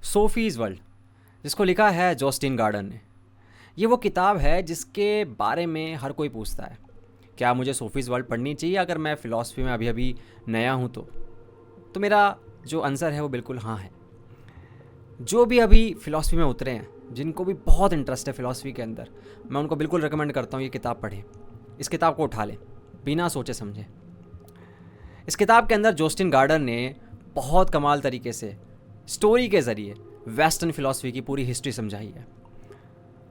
Sophie's world, जिसको लिखा है जॉस्टिन गार्डन ने। ये वो किताब है जिसके बारे में हर कोई पूछता है, क्या मुझे सोफीज़ वर्ल्ड पढ़नी चाहिए अगर मैं फ़िलासफ़ी में अभी अभी नया हूँ तो मेरा जो आंसर है वो बिल्कुल हाँ है। जो भी अभी फ़िलासफ़ी में उतरे हैं, जिनको भी बहुत इंटरेस्ट है फ़िलासफ़ी के अंदर, मैं उनको बिल्कुल रिकमेंड करता हूँ ये किताब पढ़ें। इस किताब को उठा लें बिना सोचे समझे। इस किताब के अंदर जॉस्टिन गार्डन ने बहुत कमाल तरीके से स्टोरी के ज़रिए वेस्टर्न फ़िलासफ़ी की पूरी हिस्ट्री समझाई है।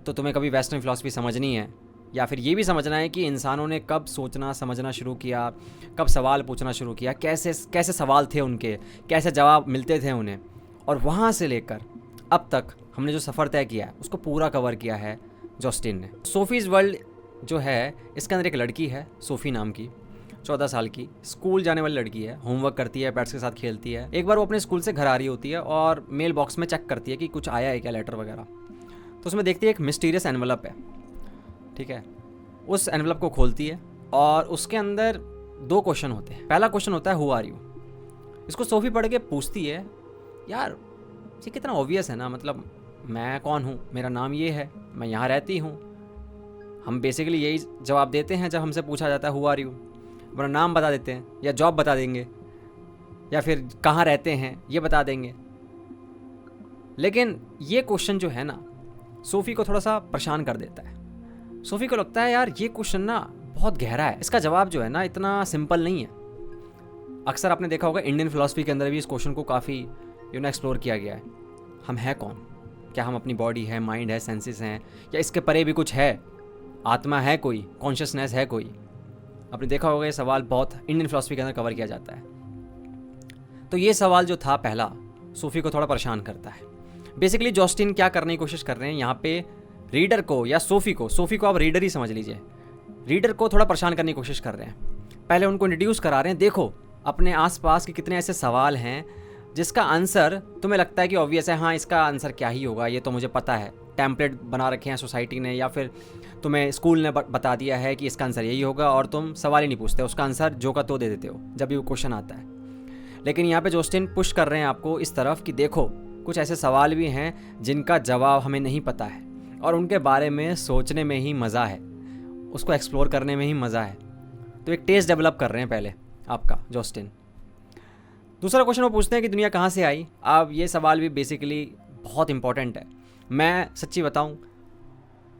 तो तुम्हें कभी वेस्टर्न फ़िलासफ़ी समझनी है या फिर ये भी समझना है कि इंसानों ने कब सोचना समझना शुरू किया, कब सवाल पूछना शुरू किया, कैसे कैसे सवाल थे उनके, कैसे जवाब मिलते थे उन्हें, और वहाँ से लेकर अब तक हमने जो सफ़र तय किया है उसको पूरा कवर किया है जॉस्टिन ने। सोफीज़ वर्ल्ड जो है, इसके अंदर एक लड़की है सोफ़ी नाम की, 14 साल की, स्कूल जाने वाली लड़की है, होमवर्क करती है, पेट्स के साथ खेलती है। एक बार वो अपने स्कूल से घर आ रही होती है और मेल बॉक्स में चेक करती है कि कुछ आया है क्या, लेटर वगैरह। तो उसमें देखती है एक मिस्टीरियस एनवलप है, ठीक है। उस एनवलप को खोलती है और उसके अंदर 2 क्वेश्चन होते हैं। पहला क्वेश्चन होता है हु आर यू। इसको सोफ़ी पढ़ के पूछती है, यार ये कितना ऑब्वियस है ना, मतलब मैं कौन हूँ, मेरा नाम ये है, मैं यहाँ रहती हूँ। हम बेसिकली यही जवाब देते हैं जब हमसे पूछा जाता है हु आर यू, अपना नाम बता देते हैं या जॉब बता देंगे या फिर कहाँ रहते हैं ये बता देंगे। लेकिन ये क्वेश्चन जो है ना, सोफ़ी को थोड़ा सा परेशान कर देता है। सोफ़ी को लगता है यार ये क्वेश्चन ना बहुत गहरा है, इसका जवाब जो है ना इतना सिंपल नहीं है। अक्सर आपने देखा होगा इंडियन फ़िलासफ़ी के अंदर भी इस क्वेश्चन को काफ़ी एक्सप्लोर किया गया है। हम हैं कौन, क्या हम अपनी बॉडी है, माइंड है, सेंसेस हैं, या इसके परे भी कुछ है, आत्मा है कोई, कॉन्शियसनेस है कोई। आपने देखा होगा ये सवाल बहुत इंडियन फ़िलासफ़ी के अंदर कवर किया जाता है। तो ये सवाल जो था पहला, सोफ़ी को थोड़ा परेशान करता है। बेसिकली जॉस्टिन क्या करने की कोशिश कर रहे हैं यहाँ पे, रीडर को या सोफ़ी को आप रीडर ही समझ लीजिए, रीडर को थोड़ा परेशान करने की कोशिश कर रहे हैं। पहले उनको इंट्रोड्यूस करा रहे हैं, देखो अपने आसपास के कितने ऐसे सवाल हैं जिसका आंसर तुम्हें लगता है कि ऑब्वियस है, हाँ इसका आंसर क्या ही होगा, ये तो मुझे पता है, टेम्पलेट बना रखे हैं सोसाइटी ने या फिर तुम्हें स्कूल ने बता दिया है कि इसका आंसर यही होगा, और तुम सवाल ही नहीं पूछते, उसका आंसर जो का तो दे देते हो जब भी वो क्वेश्चन आता है। लेकिन यहाँ पे जॉस्टिन पुश कर रहे हैं आपको इस तरफ कि देखो कुछ ऐसे सवाल भी हैं जिनका जवाब हमें नहीं पता है और उनके बारे में सोचने में ही मज़ा है, उसको एक्सप्लोर करने में ही मज़ा है। तो एक टेस्ट डेवलप कर रहे हैं पहले आपका जॉस्टिन। दूसरा क्वेश्चन वो पूछते हैं कि दुनिया कहाँ से आई। अब ये सवाल भी बेसिकली बहुत इंपॉर्टेंट है। मैं सच्ची बताऊँ,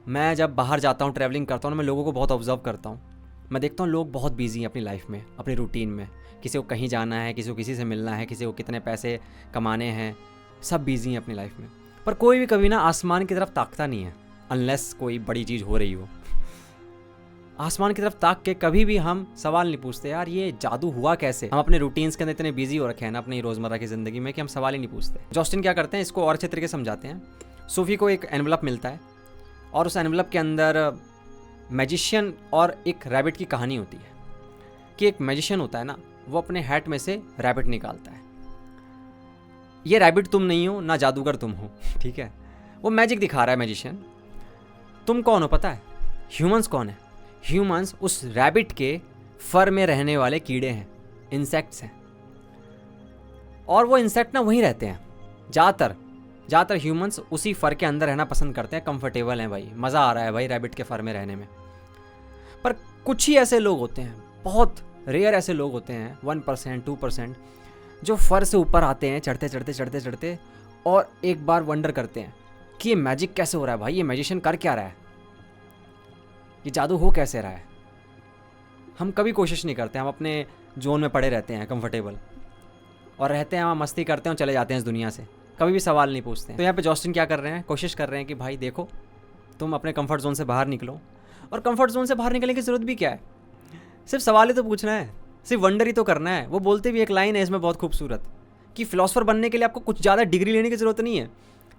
मैं जब बाहर जाता हूँ, ट्रैवलिंग करता हूँ ना, मैं लोगों को बहुत ऑब्जर्व करता हूँ। मैं देखता हूँ लोग बहुत बिजी हैं अपनी लाइफ में, अपनी रूटीन में। किसी को कहीं जाना है, किसी को किसी से मिलना है, किसी को कितने पैसे कमाने हैं, सब बिजी हैं अपनी लाइफ में। पर कोई भी कभी ना आसमान की तरफ ताकता नहीं है, अनलेस कोई बड़ी चीज़ हो रही हो। आसमान की तरफ ताक के कभी भी हम सवाल नहीं पूछते, यार ये जादू हुआ कैसे। हम अपने रूटीन्स के अंदर इतने बिजी हो रखे हैं ना अपनी रोज़मर्रा की ज़िंदगी में कि हम सवाल ही नहीं पूछते। जॉस्टिन क्या करते हैं, इसको और अच्छे तरीके से समझाते हैं। सोफ़ी को एक एनवलप मिलता है और उस एनवलप के अंदर मैजिशियन और एक रैबिट की कहानी होती है कि एक मैजिशियन होता है ना, वो अपने हैट में से रैबिट निकालता है। ये रैबिट तुम नहीं हो, ना जादूगर तुम हो, ठीक है। वो मैजिक दिखा रहा है मैजिशियन। तुम कौन हो पता है? ह्यूमंस कौन है? ह्यूमंस उस रैबिट के फर में रहने वाले कीड़े हैं, इंसेक्ट्स हैं। और वो इंसेक्ट ना वहीं रहते हैं ज़्यादातर ह्यूमंस उसी फर के अंदर रहना पसंद करते हैं, कंफर्टेबल हैं भाई, मज़ा आ रहा है भाई रैबिट के फर में रहने में। पर कुछ ही ऐसे लोग होते हैं, बहुत रेयर ऐसे लोग होते हैं, 1% 2%, जो फर से ऊपर आते हैं चढ़ते और एक बार वंडर करते हैं कि ये मैजिक कैसे हो रहा है भाई, ये मैजिशियन कर क्या रहा है, ये जादू हो कैसे रहा है। हम कभी कोशिश नहीं करते, हम अपने जोन में पड़े रहते हैं, कंफर्टेबल और रहते हैं, हम मस्ती करते हैं और चले जाते हैं इस दुनिया से, कभी भी सवाल नहीं पूछते हैं। तो यहाँ पे जॉस्टिन क्या कर रहे हैं, कोशिश कर रहे हैं कि भाई देखो तुम अपने कंफर्ट जोन से बाहर निकलो। और कंफर्ट जोन से बाहर निकलने की ज़रूरत भी क्या है, सिर्फ सवाल ही तो पूछना है, सिर्फ वंडर ही तो करना है। वो बोलते भी एक लाइन है इसमें बहुत खूबसूरत कि फ़िलासफ़र बनने के लिए आपको कुछ ज़्यादा डिग्री लेने की ज़रूरत नहीं है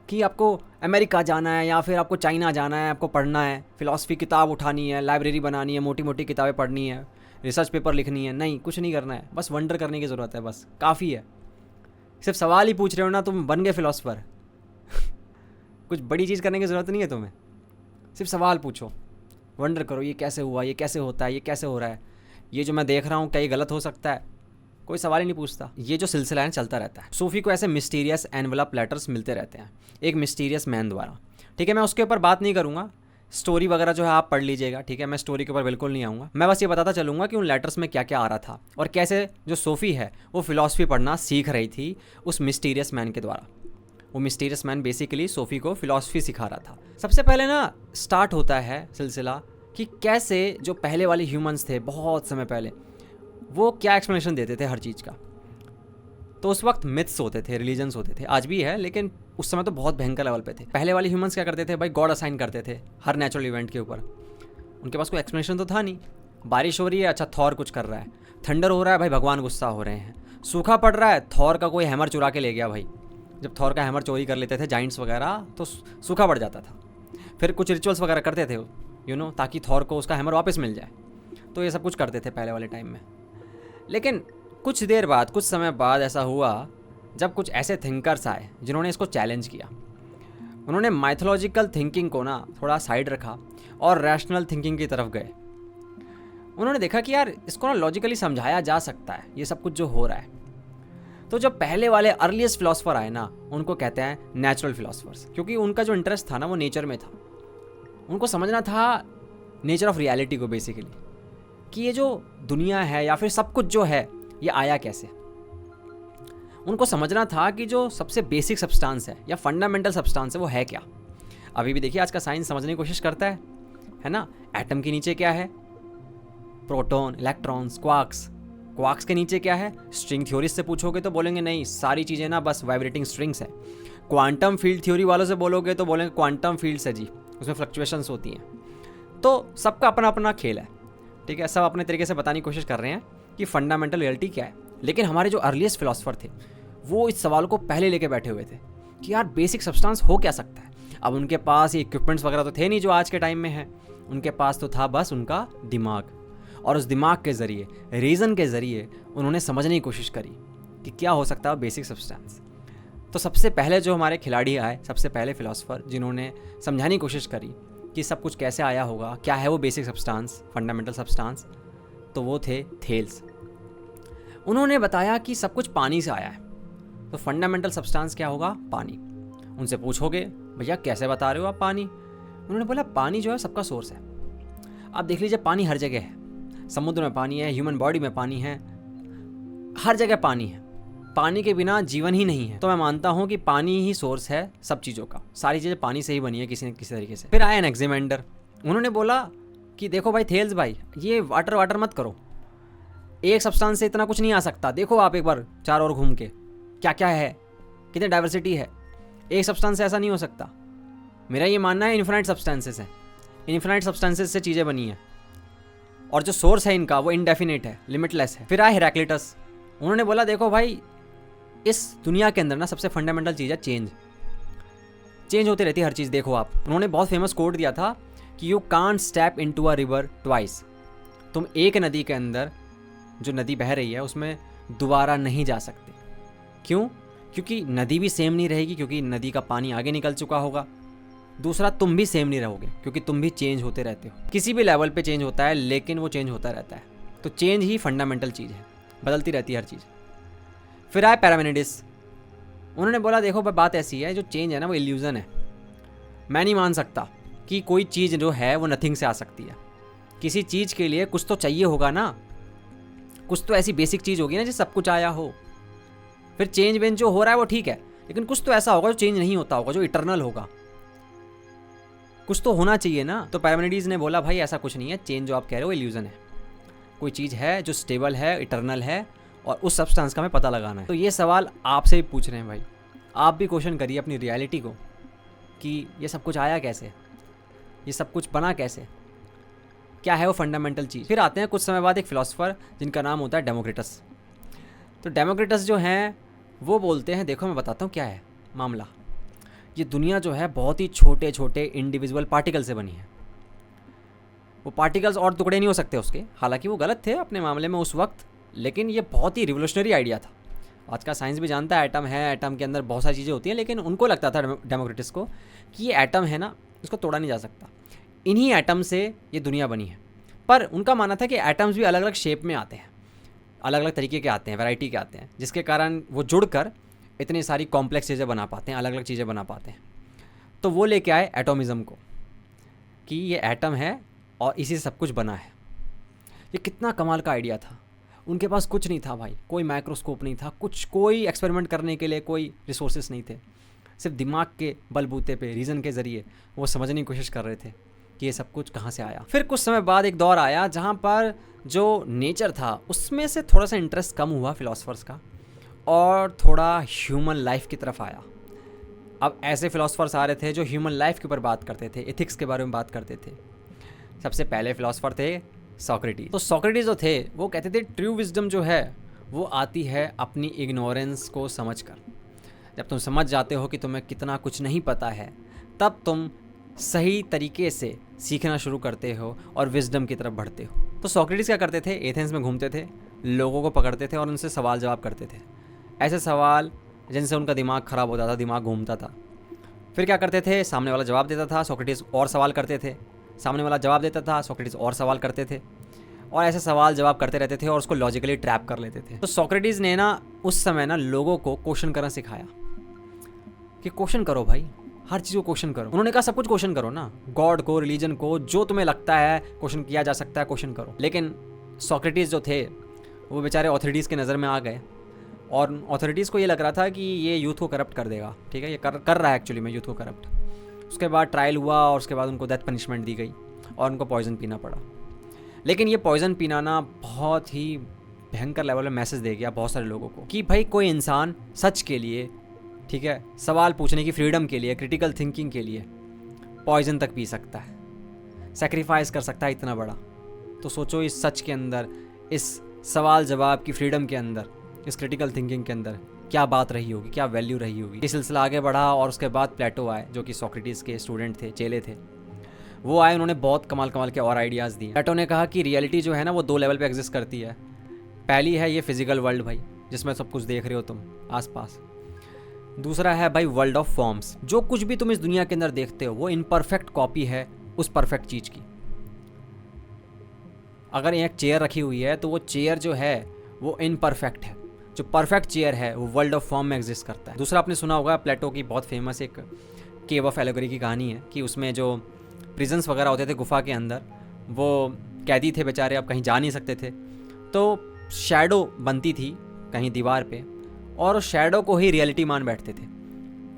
कि आपको अमेरिका जाना है या फिर आपको चाइना जाना है, आपको पढ़ना है, फ़िलासफ़ी किताब उठानी है, लाइब्रेरी बनानी है, मोटी मोटी किताबें पढ़नी है, रिसर्च पेपर लिखनी है। नहीं, कुछ नहीं करना है, बस वंडर करने की ज़रूरत है, बस काफ़ी है। सिर्फ सवाल ही पूछ रहे हो ना, तुम बन गए फ़िलासफ़र। कुछ बड़ी चीज़ करने की ज़रूरत नहीं है तुम्हें, सिर्फ सवाल पूछो, वंडर करो, ये कैसे हुआ, ये कैसे होता है, ये कैसे हो रहा है, ये जो मैं देख रहा हूँ क्या ये गलत हो सकता है, कोई सवाल ही नहीं पूछता। ये जो सिलसिला है चलता रहता है। सूफी को ऐसे मिस्टीरियस एनवलप लेटर्स मिलते रहते हैं एक मिस्टीरियस मैन द्वारा। ठीक है, मैं उसके ऊपर बात नहीं करूँगा, स्टोरी वगैरह जो है आप पढ़ लीजिएगा। ठीक है, मैं स्टोरी के ऊपर बिल्कुल नहीं आऊँगा। मैं बस ये बताता चलूँगा कि उन लेटर्स में क्या क्या आ रहा था और कैसे जो सोफ़ी है वो फ़िलासफ़ी पढ़ना सीख रही थी उस मिस्टीरियस मैन के द्वारा। वो मिस्टीरियस मैन बेसिकली सोफ़ी को फ़िलासफ़ी सिखा रहा था। सबसे पहले ना स्टार्ट होता है सिलसिला कि कैसे जो पहले वाले ह्यूमंस थे बहुत समय पहले, वो क्या एक्सप्लेनेशन देते थे हर चीज़ का। तो उस वक्त मिथ्स होते थे, रिलीजन्स होते थे, आज भी है, लेकिन उस समय तो बहुत भयंकर लेवल पे थे। पहले वाले ह्यूमंस क्या करते थे भाई, गॉड असाइन करते थे हर नेचुरल इवेंट के ऊपर। उनके पास कोई एक्सप्लेनेशन तो था नहीं। बारिश हो रही है, अच्छा थॉर कुछ कर रहा है। थंडर हो रहा है, भाई भगवान गुस्सा हो रहे हैं। सूखा पड़ रहा है, थॉर का कोई हैमर चुरा के ले गया भाई। जब थॉर का हैमर चोरी कर लेते थे जाइंट्स वगैरह तो सूखा पड़ जाता था। फिर कुछ रिचुअल्स वगैरह करते थे ताकि थॉर को उसका हैमर वापस मिल जाए। तो ये सब कुछ करते थे पहले वाले टाइम में। लेकिन कुछ देर बाद, कुछ समय बाद ऐसा हुआ जब कुछ ऐसे थिंकर्स आए जिन्होंने इसको चैलेंज किया। उन्होंने माइथोलॉजिकल थिंकिंग को ना थोड़ा साइड रखा और रैशनल थिंकिंग की तरफ गए। उन्होंने देखा कि यार इसको ना लॉजिकली समझाया जा सकता है ये सब कुछ जो हो रहा है। तो जब पहले वाले अर्लीस्ट फिलोसफर आए ना, उनको कहते हैं नेचुरल फिलोसफर्स, क्योंकि उनका जो इंटरेस्ट था ना वो नेचर में था। उनको समझना था नेचर ऑफ रियलिटी को बेसिकली, कि ये जो दुनिया है या फिर सब कुछ जो है ये आया कैसे। उनको समझना था कि जो सबसे बेसिक सब्सटेंस है या फंडामेंटल सब्सटेंस है वो है क्या। अभी भी देखिए आज का साइंस समझने की कोशिश करता है ना। एटम के नीचे क्या है, प्रोटॉन, इलेक्ट्रॉन्स, क्वार्क्स। क्वार्क्स के नीचे क्या है, स्ट्रिंग थ्योरी से पूछोगे तो बोलेंगे नहीं, सारी चीज़ें ना बस वाइब्रेटिंग स्ट्रिंग्स है। क्वांटम फील्ड थ्योरी वालों से बोलोगे तो बोलेंगे क्वांटम फील्ड्स है जी, उसमें फ्लक्चुएशंस होती हैं। तो सबका अपना अपना खेल है, ठीक है। सब अपने तरीके से बताने की कोशिश कर रहे हैं कि फंडामेंटल रियलिटी क्या है। लेकिन हमारे जो अर्लीस्ट फिलोसफर थे वो इस सवाल को पहले लेके बैठे हुए थे कि यार बेसिक सब्सटेंस हो क्या सकता है। अब उनके पास ये इक्विपमेंट्स वगैरह तो थे नहीं जो आज के टाइम में है। उनके पास तो था बस उनका दिमाग, और उस दिमाग के ज़रिए, रीज़न के ज़रिए उन्होंने समझने की कोशिश करी कि क्या हो सकता है बेसिक सब्सटेंस। तो सबसे पहले जो हमारे खिलाड़ी आए, सबसे पहले फिलोसफर जिन्होंने समझाने की कोशिश करी कि सब कुछ कैसे आया होगा, क्या है वो बेसिक सब्सटेंस, फंडामेंटल सब्सटेंस, तो वो थे थेल्स। उन्होंने बताया कि सब कुछ पानी से आया है, तो फंडामेंटल सब्सटेंस क्या होगा, पानी। उनसे पूछोगे भैया कैसे बता रहे हो आप पानी। उन्होंने बोला पानी जो है सबका सोर्स है। आप देख लीजिए पानी हर जगह है, समुद्र में पानी है, ह्यूमन बॉडी में पानी है, हर जगह पानी है। पानी के बिना जीवन ही नहीं है। तो मैं मानता हूँ कि पानी ही सोर्स है सब चीज़ों का, सारी चीज़ें पानी से ही बनी है किसी न किसी तरीके से। फिर आया एनेक्सिमेंडर, उन्होंने बोला कि देखो भाई थेल्स भाई, ये वाटर वाटर मत करो, एक सब्सटेंस से इतना कुछ नहीं आ सकता। देखो आप एक बार चारों ओर घूम के क्या क्या है, कितनी डाइवर्सिटी है, एक सब्सटेंस से ऐसा नहीं हो सकता। मेरा ये मानना है इन्फिनाइट सब्सटेंसेस हैं, इन्फिनाइट सब्सटेंसेस से चीज़ें बनी हैं, और जो सोर्स है इनका वो इनडेफिनेट है, लिमिटलेस है। फिर आए हेराक्लिटस, उन्होंने बोला देखो भाई इस दुनिया के अंदर ना सबसे फंडामेंटल चीज़ है चेंज। चेंज होती रहती है हर चीज़। देखो आप, उन्होंने बहुत फेमस कोट दिया था कि you can't step into a river twice. तुम एक नदी के अंदर, जो नदी बह रही है उसमें दोबारा नहीं जा सकते। क्यों? क्योंकि नदी भी सेम नहीं रहेगी, क्योंकि नदी का पानी आगे निकल चुका होगा। दूसरा, तुम भी सेम नहीं रहोगे, क्योंकि तुम भी चेंज होते रहते हो। किसी भी लेवल पे चेंज होता है, लेकिन वो चेंज होता रहता है। तो चेंज ही फंडामेंटल चीज़ है, बदलती रहती है हर चीज़। फिर आए पैरामेनिडिस, उन्होंने बोला देखो बात ऐसी है, जो चेंज है ना वो इल्यूज़न है। मैं नहीं मान सकता कि कोई चीज़ जो है वो नथिंग से आ सकती है। किसी चीज़ के लिए कुछ तो चाहिए होगा ना, कुछ तो ऐसी बेसिक चीज़ होगी ना जिससे सब कुछ आया हो। फिर चेंज वेंज जो हो रहा है वो ठीक है, लेकिन कुछ तो ऐसा होगा जो चेंज नहीं होता होगा, जो इटर्नल होगा। कुछ तो होना चाहिए ना। तो पैरामेनिडीज ने बोला भाई ऐसा कुछ नहीं है, चेंज जो आप कह रहे हो इल्यूजन है। कोई चीज़ है जो स्टेबल है, इटर्नल है, और उस सब्सटेंस का हमें पता लगाना है। तो ये सवाल आपसे भी पूछ रहे हैं भाई, आप भी क्वेश्चन करिए अपनी रियलिटी को कि ये सब कुछ आया कैसे, ये सब कुछ बना कैसे, क्या है वो फंडामेंटल चीज़। फिर आते हैं कुछ समय बाद एक फिलोसफर जिनका नाम होता है डेमोक्रिटस। तो डेमोक्रिटस जो हैं वो बोलते हैं देखो मैं बताता हूँ क्या है मामला। ये दुनिया जो है बहुत ही छोटे छोटे इंडिविजुअल पार्टिकल से बनी है। वो पार्टिकल्स और टुकड़े नहीं हो सकते उसके, हालांकि वो गलत थे अपने मामले में उस वक्त, लेकिन ये बहुत ही रिवोल्यूशनरी आइडिया था। आज का साइंस भी जानता है एटम है, एटम के अंदर बहुत सारी चीज़ें होती हैं, लेकिन उनको लगता था डेमोक्रिटस को कि ये एटम है ना, इसको तोड़ा नहीं जा सकता, इन्हीं एटम से ये दुनिया बनी है। पर उनका मानना था कि एटम्स भी अलग अलग शेप में आते हैं। अलग अलग तरीके के आते हैं, वैरायटी के आते हैं, जिसके कारण वो जुड़कर इतनी सारी कॉम्प्लेक्स चीज़ें बना पाते हैं, अलग अलग चीज़ें बना पाते हैं। तो वो लेके आए एटोमिज़म को कि ये एटम है और इसी से सब कुछ बना है। ये कितना कमाल का आइडिया था। उनके पास कुछ नहीं था भाई, कोई माइक्रोस्कोप नहीं था, कुछ कोई एक्सपेरिमेंट करने के लिए कोई रिसोर्सेस नहीं थे। सिर्फ दिमाग के बलबूते पे, रीज़न के ज़रिए वो समझने की कोशिश कर रहे थे कि ये सब कुछ कहाँ से आया। फिर कुछ समय बाद एक दौर आया जहाँ पर जो नेचर था उसमें से थोड़ा सा इंटरेस्ट कम हुआ फिलोसफर्स का, और थोड़ा ह्यूमन लाइफ की तरफ आया। अब ऐसे फिलोसफर्स आ रहे थे जो ह्यूमन लाइफ के ऊपर बात करते थे, एथिक्स के बारे में बात करते थे। सबसे पहले फिलोसफर थे सोक्रेटिस। तो सोक्रेटिस जो थे वो कहते थे ट्रू विजडम जो है वो आती है अपनी इग्नोरेंस को समझकर। जब तुम समझ जाते हो कि तुम्हें कितना कुछ नहीं पता है, तब तुम सही तरीके से सीखना शुरू करते हो और विजडम की तरफ बढ़ते हो। तो सोक्रेटिस क्या करते थे, एथेंस में घूमते थे, लोगों को पकड़ते थे और उनसे सवाल जवाब करते थे। ऐसे सवाल जिनसे उनका दिमाग ख़राब होता था, दिमाग घूमता था। फिर क्या करते थे, सामने वाला जवाब देता था, सोक्रेटिस और सवाल करते थे, सामने वाला जवाब देता था, सोक्रेटिस और सवाल करते थे, और ऐसे सवाल जवाब करते रहते थे और उसको लॉजिकली ट्रैप कर लेते थे। तो सोक्रेटिस ने ना उस समय ना लोगों को क्वेश्चन करना सिखाया कि क्वेश्चन करो भाई, हर चीज़ को क्वेश्चन करो। उन्होंने कहा सब कुछ क्वेश्चन करो ना, गॉड को, रिलीजन को, जो तुम्हें लगता है क्वेश्चन किया जा सकता है क्वेश्चन करो। लेकिन सोक्रेटिस जो थे वो बेचारे ऑथोरिटीज़ के नज़र में आ गए, और अथॉरिटीज़ को ये लग रहा था कि ये यूथ को करप्ट कर देगा। ठीक है, ये कर रहा है एक्चुअली में यूथ को करप्ट। उसके बाद ट्रायल हुआ और उसके बाद उनको डेथ पनिशमेंट दी गई और उनको पॉइज़न पीना पड़ा। लेकिन ये पॉइज़न पीना ना बहुत ही भयंकर लेवल में मैसेज दे गया बहुत सारे लोगों को कि भाई कोई इंसान सच के लिए, ठीक है, सवाल पूछने की फ्रीडम के लिए, क्रिटिकल थिंकिंग के लिए पॉइज़न तक पी सकता है, सेक्रीफाइस कर सकता है इतना बड़ा। तो सोचो इस सच के अंदर, इस सवाल जवाब की फ्रीडम के अंदर, इस क्रिटिकल थिंकिंग के अंदर क्या बात रही होगी, क्या वैल्यू रही होगी। ये सिलसिला आगे बढ़ा और उसके बाद प्लेटो आए जो कि सोक्रेटिस के स्टूडेंट थे, चेले थे। वो आए, उन्होंने बहुत कमाल के और आइडियाज़ दिए। प्लेटो ने कहा कि रियलिटी जो है ना वो दो लेवल पे एग्जिस्ट करती है। पहली है ये फिजिकल वर्ल्ड भाई, जिसमें सब कुछ देख रहे हो तुम आसपास। दूसरा है भाई वर्ल्ड ऑफ फॉर्म्स, जो कुछ भी तुम इस दुनिया के अंदर देखते हो वो इनपरफेक्ट कॉपी है उस परफेक्ट चीज़ की। अगर एक चेयर रखी हुई है तो वो चेयर जो है वो इनपरफेक्ट है, जो परफेक्ट चेयर है वो वर्ल्ड ऑफ फॉर्म में एग्जिस्ट करता है। दूसरा आपने सुना होगा प्लेटो की बहुत फेमस एक केव ऑफ एलेगोरी की कहानी है कि उसमें जो प्रिजन्स वगैरह होते थे गुफा के अंदर, वो कैदी थे बेचारे, अब कहीं जा नहीं सकते थे, तो शैडो बनती थी कहीं दीवार पे और उस शैडो को ही रियलिटी मान बैठते थे।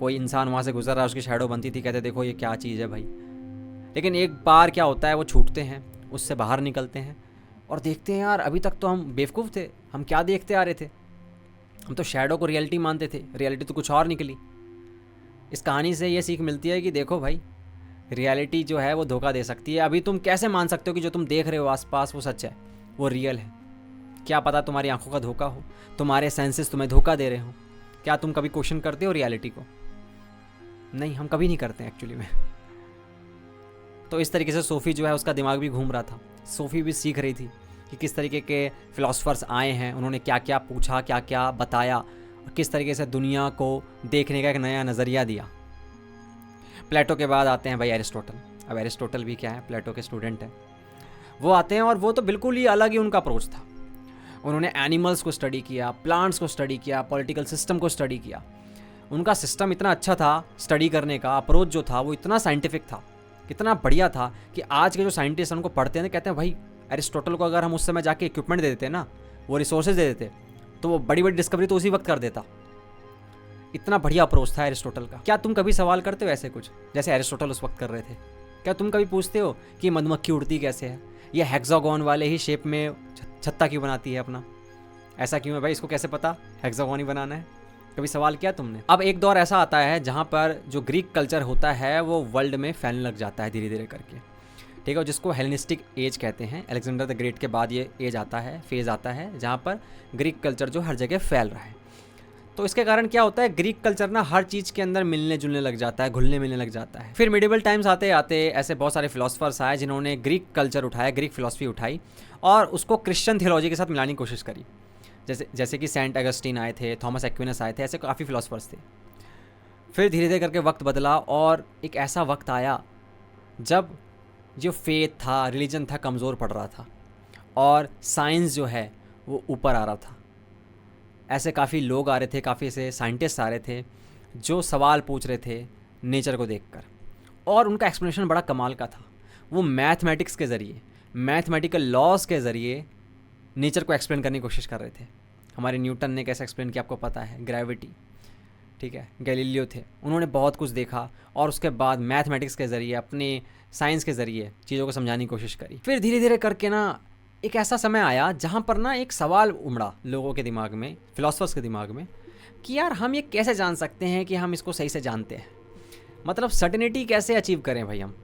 कोई इंसान वहाँ से गुजर रहा है, उसकी शैडो बनती थी, कहते देखो ये क्या चीज़ है भाई। लेकिन एक बार क्या होता है, वो छूटते हैं, उससे बाहर निकलते हैं और देखते हैं यार अभी तक तो हम बेवकूफ़ थे, हम क्या देखते आ रहे थे, हम तो शैडो को रियलिटी मानते थे, रियलिटी तो कुछ और निकली। इस कहानी से ये सीख मिलती है कि देखो भाई रियलिटी जो है वो धोखा दे सकती है। अभी तुम कैसे मान सकते हो कि जो तुम देख रहे हो आसपास वो सच है, वो रियल है? क्या पता तुम्हारी आंखों का धोखा हो, तुम्हारे सेंसेस तुम्हें धोखा दे रहे हो। क्या तुम कभी क्वेश्चन करते हो रियलिटी को? नहीं, हम कभी नहीं करते एक्चुअली में। तो इस तरीके से सोफ़ी जो है उसका दिमाग भी घूम रहा था, सोफ़ी भी सीख रही थी कि किस तरीके के फ़िलासफ़र्स आए हैं, उन्होंने क्या क्या पूछा, क्या क्या बताया और किस तरीके से दुनिया को देखने का एक नया नज़रिया दिया। प्लेटो के बाद आते हैं भाई एरिस्टोटल। अब एरिस्टोटल भी क्या है, प्लेटो के स्टूडेंट हैं। वो आते हैं और वो तो बिल्कुल ही अलग ही उनका अप्रोच था। उन्होंने एनिमल्स को स्टडी किया, प्लांट्स को स्टडी किया, पॉलिटिकल सिस्टम को स्टडी किया। उनका सिस्टम इतना अच्छा था, स्टडी करने का अप्रोच जो था वो इतना साइंटिफिक था, इतना बढ़िया था कि आज के जो साइंटिस्ट उनको पढ़ते हैं कहते हैं भाई एरिस्टोटल को अगर हम उस समय जाके इक्विपमेंट दे देते ना, वो रिसोर्सेज दे देते, तो वो बड़ी बड़ी डिस्कवरी तो उसी वक्त कर देता। इतना बढ़िया अप्रोच था एरिस्टोटल का। क्या तुम कभी सवाल करते हो ऐसे कुछ जैसे एरिस्टोटल उस वक्त कर रहे थे? क्या तुम कभी पूछते हो कि मधुमक्खी उड़ती कैसे है, ये हेक्सागोन वाले ही शेप में छत्ता क्यों बनाती है अपना, ऐसा क्यों है भाई, इसको कैसे पता हेक्सागोन ही बनाना है? कभी सवाल किया तुमने? अब एक दौर ऐसा आता है जहाँ पर जो ग्रीक कल्चर होता है वो वर्ल्ड में फैलने लग जाता है धीरे धीरे करके, ठीक है, जिसको हेलेनिस्टिक एज कहते हैं। अलेक्जेंडर द ग्रेट के बाद ये एज आता है, फेज़ आता है जहाँ पर ग्रीक कल्चर जो हर जगह फैल रहा है। तो इसके कारण क्या होता है, ग्रीक कल्चर ना हर चीज़ के अंदर मिलने जुलने लग जाता है, घुलने मिलने लग जाता है। फिर मिडिवल टाइम्स आते आते ऐसे बहुत सारे फिलोसफर्स आए जिन्होंने ग्रीक कल्चर उठाया, ग्रीक फिलोसफी उठाई और उसको क्रिश्चियन थियोलॉजी के साथ मिलाने की कोशिश करी। जैसे कि सेंट अगस्टिन आए थे, थॉमस एक्विनस आए थे, ऐसे काफ़ी फिलोसफर्स थे। फिर धीरे धीरे करके वक्त बदला और एक ऐसा वक्त आया जब जो फेथ था, रिलीजन था, कमज़ोर पड़ रहा था और साइंस जो है वो ऊपर आ रहा था। ऐसे काफ़ी लोग आ रहे थे, काफ़ी ऐसे साइंटिस्ट आ रहे थे जो सवाल पूछ रहे थे नेचर को देखकर, और उनका एक्सप्लेनेशन बड़ा कमाल का था। वो मैथमेटिक्स के ज़रिए, मैथमेटिकल लॉज के ज़रिए नेचर को एक्सप्लेन करने की कोशिश कर रहे थे। हमारे न्यूटन ने कैसे एक्सप्लेन किया आपको पता है, ग्रेविटी, ठीक है। गैलीलियो थे, उन्होंने बहुत कुछ देखा और उसके बाद मैथमेटिक्स के ज़रिए, अपने साइंस के ज़रिए चीज़ों को समझाने की कोशिश करी। फिर धीरे धीरे करके ना एक ऐसा समय आया जहाँ पर ना एक सवाल उमड़ा लोगों के दिमाग में, फिलोसफर्स के दिमाग में, कि यार हम ये कैसे जान सकते हैं कि हम इसको सही से जानते हैं। मतलब सर्टेनिटी कैसे अचीव करें भाई हम,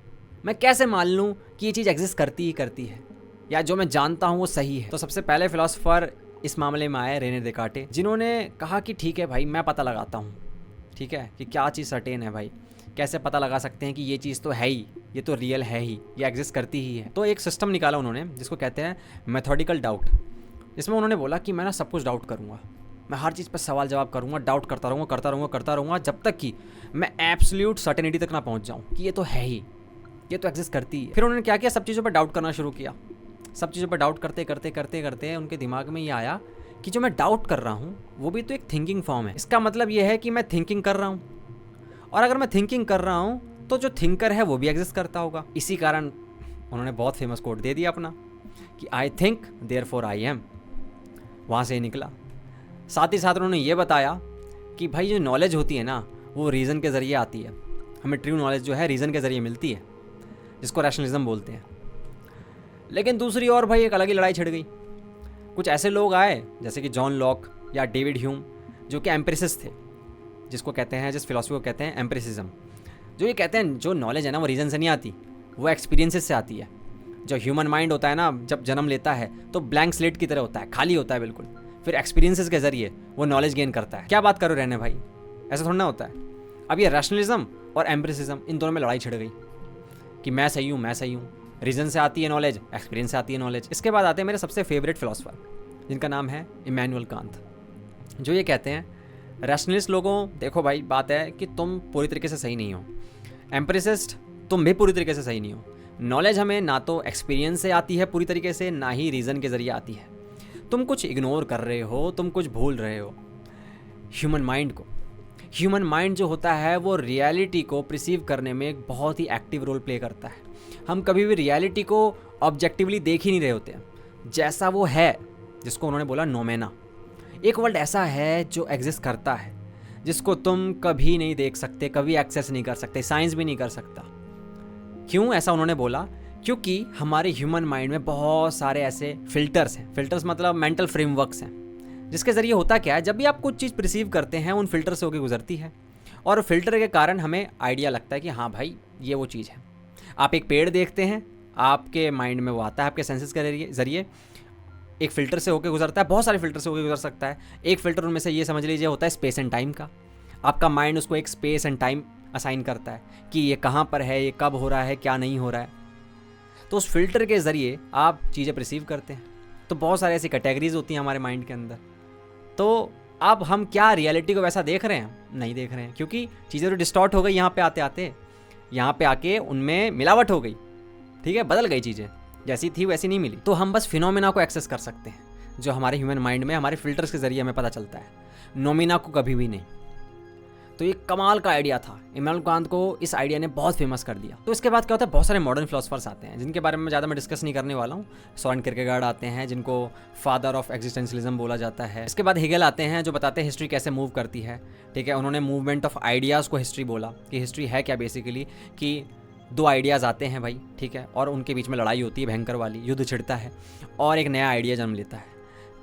मैं कैसे मान लूँ कि ये चीज़ एग्जिस्ट करती ही करती है, या जो मैं जानता हूँ वो सही है। तो सबसे पहले फिलोसफर इस मामले में आए रेने देकार्टे, जिन्होंने कहा कि ठीक है भाई मैं पता लगाता हूँ, ठीक है, कि क्या चीज़ सर्टेन है भाई, कैसे पता लगा सकते हैं कि ये चीज़ तो है ही, ये तो रियल है ही, ये एग्जिस्ट करती ही है। तो एक सिस्टम निकाला उन्होंने जिसको कहते हैं मेथोडिकल डाउट। इसमें उन्होंने बोला कि मैं ना सब कुछ डाउट करूँगा, मैं हर चीज़ पर सवाल जवाब करूँगा, डाउट करता रहूँगा जब तक कि मैं एब्सोल्यूट सर्टेनिटी तक ना पहुँच जाऊँ कि ये तो है ही, ये तो एग्जिस्ट करती है। फिर उन्होंने क्या किया, सब चीज़ों पर डाउट करना शुरू किया। सब चीज़ों पर डाउट करते उनके दिमाग में ये आया कि जो मैं डाउट कर रहा हूँ वो भी तो एक थिंकिंग फॉर्म है। इसका मतलब ये है कि मैं थिंकिंग कर रहा हूँ, और अगर मैं थिंकिंग कर रहा हूँ तो जो थिंकर है वो भी एग्जिस्ट करता होगा। इसी कारण उन्होंने बहुत फेमस कोट दे दिया अपना कि I think therefore I am, वहाँ से ही निकला। साथ ही साथ उन्होंने ये बताया कि भाई जो नॉलेज होती है ना वो रीज़न के ज़रिए आती है, हमें ट्रू नॉलेज जो है रीज़न के ज़रिए मिलती है, जिसको रैशनलिज्म बोलते हैं। लेकिन दूसरी ओर भाई एक अलग ही लड़ाई छिड़ गई। कुछ ऐसे लोग आए जैसे कि जॉन लॉक या डेविड ह्यूम, जो कि एम्पिरिसिस्ट थे, जिसको कहते हैं, जिस फिलॉसफी को कहते हैं एम्पिरिसिज्म, जो ये कहते हैं जो नॉलेज है ना वो रीज़न से नहीं आती, वो एक्सपीरियंसेस से आती है। जो ह्यूमन माइंड होता है ना जब जन्म लेता है तो ब्लैंक स्लेट की तरह होता है, खाली होता है बिल्कुल, फिर एक्सपीरियंसेस के ज़रिए वो नॉलेज गेन करता है। क्या बात करो रहने भाई, ऐसा थोड़ा ना होता है। अब ये रैशनलिज्म और एम्पिरिसिज्म, इन दोनों में लड़ाई छिड़ गई कि मैं सही हूँ, रीज़न से आती है नॉलेज, एक्सपीरियंस से आती है नॉलेज। इसके बाद आते हैं मेरे सबसे फेवरेट फिलोसफर, जिनका नाम है इमैनुअल कांत, जो ये कहते हैं रैशनलिस्ट लोगों, देखो भाई बात है कि तुम पूरी तरीके से सही नहीं हो, एम्पिरिसिस्ट तुम भी पूरी तरीके से सही नहीं हो। नॉलेज हमें ना तो एक्सपीरियंस से आती है पूरी तरीके से, ना ही रीज़न के ज़रिए आती है। तुम कुछ इग्नोर कर रहे हो, तुम कुछ भूल रहे हो। ह्यूमन माइंड जो होता है वो रियलिटी को परसीव करने में एक बहुत ही एक्टिव रोल प्ले करता है। हम कभी भी रियलिटी को ऑब्जेक्टिवली देख ही नहीं रहे होते हैं जैसा वो है, जिसको उन्होंने बोला नोमेना। एक वर्ल्ड ऐसा है जो एग्जिस्ट करता है, जिसको तुम कभी नहीं देख सकते, कभी एक्सेस नहीं कर सकते, साइंस भी नहीं कर सकता। क्यों ऐसा उन्होंने बोला? क्योंकि हमारे ह्यूमन माइंड में बहुत सारे ऐसे फिल्टर्स हैं, फिल्टर्स मतलब मेंटल फ्रेमवर्क्स हैं, जिसके ज़रिए होता क्या है, जब भी आप कुछ चीज़ परसीव करते हैं उन फिल्टर से होकर गुजरती है, और फिल्टर के कारण हमें आइडिया लगता है कि हाँ भाई ये वो चीज़ है। आप एक पेड़ देखते हैं, आपके माइंड में वो आता है, आपके सेंसेस के ज़रिए एक फ़िल्टर से होकर गुजरता है, बहुत सारे फिल्टर से होकर गुजर सकता है। एक फ़िल्टर उनमें से ये समझ लीजिए होता है स्पेस एंड टाइम का। आपका माइंड उसको एक स्पेस एंड टाइम असाइन करता है कि ये कहाँ पर है, ये कब हो रहा है, क्या नहीं हो रहा है। तो उस फिल्टर के ज़रिए आप चीज़ें रिसीव करते हैं। तो बहुत सारी ऐसी कैटेगरीज होती हैं हमारे माइंड के अंदर। तो अब हम क्या रियलिटी को वैसा देख रहे हैं? नहीं देख रहे हैं, क्योंकि चीज़ें तो डिस्टॉर्ट हो गई यहाँ पे आते आते, यहाँ पे आके उनमें मिलावट हो गई, ठीक है, बदल गई चीज़ें, जैसी थी वैसी नहीं मिली। तो हम बस फिनोमेना को एक्सेस कर सकते हैं जो हमारे ह्यूमन माइंड में हमारे फिल्टर्स के ज़रिए हमें पता चलता है, नोमिना को कभी भी नहीं। तो ये कमाल का आइडिया था, इमैनुअल कांत को इस आइडिया ने बहुत फेमस कर दिया। तो इसके बाद क्या होता है, बहुत सारे मॉडर्न फिलोसफर्स आते हैं जिनके बारे में ज़्यादा मैं डिस्कस नहीं करने वाला हूँ। सोरेन किरकेगार्ड आते हैं, जिनको फादर ऑफ एग्जिस्टेंशियलिज्म बोला जाता है। इसके बाद हेगेल आते हैं, जो बताते हैं हिस्ट्री कैसे मूव करती है, ठीक है। उन्होंने मूवमेंट ऑफ आइडियाज़ को हिस्ट्री बोला कि हिस्ट्री है क्या बेसिकली, कि दो आइडियाज़ आते हैं भाई, ठीक है, और उनके बीच में लड़ाई होती है भयंकर वाली, युद्ध छिड़ता है और एक नया आइडिया जन्म लेता है।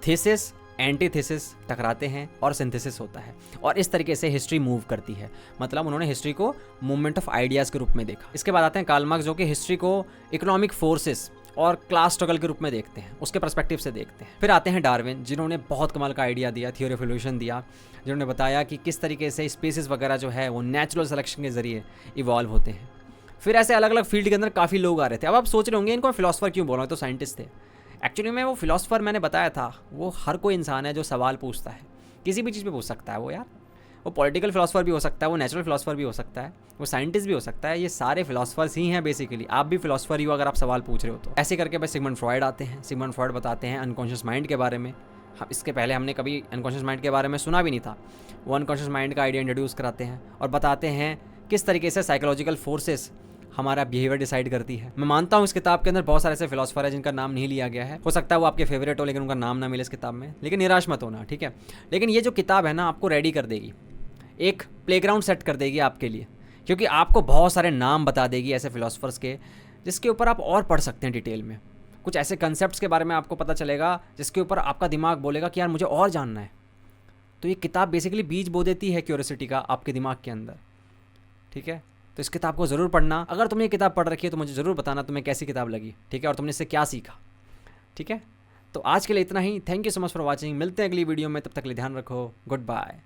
थीसिस एंटीथेसिस टकराते हैं और सिंथेसिस होता है, और इस तरीके से हिस्ट्री मूव करती है। मतलब उन्होंने हिस्ट्री को मूवमेंट ऑफ आइडियाज़ के रूप में देखा। इसके बाद आते हैं कार्ल मार्क्स, जो कि हिस्ट्री को इकोनॉमिक फोर्सेस और क्लास स्ट्रगल के रूप में देखते हैं, उसके पर्सपेक्टिव से देखते हैं। फिर आते हैं डार्विन, जिन्होंने बहुत कमाल का आइडिया दिया, थ्योरी ऑफ इवोल्यूशन दिया, जिन्होंने बताया कि किस तरीके से स्पीसीज वगैरह जो है वो नेचुरल सिलेक्शन के जरिए इवॉल्व होते हैं। फिर ऐसे अलग अलग फील्ड के अंदर काफ़ी लोग आ रहे थे। अब आप सोच रहे होंगे इनको फिलोसफर क्यों बोल रहा हूँ, तो साइंटिस्ट थे। एक्चुअली में वो फिलोसफर मैंने बताया था, वो हर कोई इंसान है जो सवाल पूछता है, किसी भी चीज़ पे पूछ सकता है वो यार। वो पॉलिटिकल फिलोसफर भी हो सकता है, वो नेचुरल फिलोसफर भी हो सकता है, वो साइंटिस्ट भी हो सकता है, ये सारे फिलोसफर्स ही हैं बेसिकली। आप भी फिलोसफर ही हो अगर आप सवाल पूछ रहे हो तो। ऐसे करके भाई सिगमंड फ्रॉयड आते हैं। सिगमंड फ्रॉयड बताते हैं अनकॉन्शियस माइंड के बारे में। इसके पहले हमने कभी अनकॉन्शियस माइंड के बारे में सुना भी नहीं था। वो अनकॉन्शियस माइंड का आइडिया इंट्रोड्यूस कराते हैं और बताते हैं किस तरीके से साइकोलॉजिकल फोर्सेस हमारा बिहेवियर डिसाइड करती है। मैं मानता हूँ इस किताब के अंदर बहुत सारे ऐसे फिलोसफर है जिनका नाम नहीं लिया गया है, हो सकता है वो आपके फेवरेट हो लेकिन उनका नाम ना मिले इस किताब में, लेकिन निराश मत होना, ठीक है। लेकिन ये जो किताब है ना आपको रेडी कर देगी, एक प्लेग्राउंड सेट कर देगी आपके लिए, क्योंकि आपको बहुत सारे नाम बता देगी ऐसे फिलोसफर्स के जिसके ऊपर आप और पढ़ सकते हैं डिटेल में। कुछ ऐसे कंसेप्ट्स के बारे में आपको पता चलेगा जिसके ऊपर आपका दिमाग बोलेगा कि यार मुझे और जानना है। तो ये किताब बेसिकली बीज बो देती है क्यूरियोसिटी का आपके दिमाग के अंदर, ठीक है। तो इस किताब को ज़रूर पढ़ना। अगर तुमने ये किताब पढ़ रखी है तो मुझे ज़रूर बताना तुम्हें कैसी किताब लगी, ठीक है, और तुमने इससे क्या सीखा, ठीक है। तो आज के लिए इतना ही। Thank you so much for watching. मिलते हैं अगली वीडियो में, तब तक के लिए ध्यान रखो। Good bye.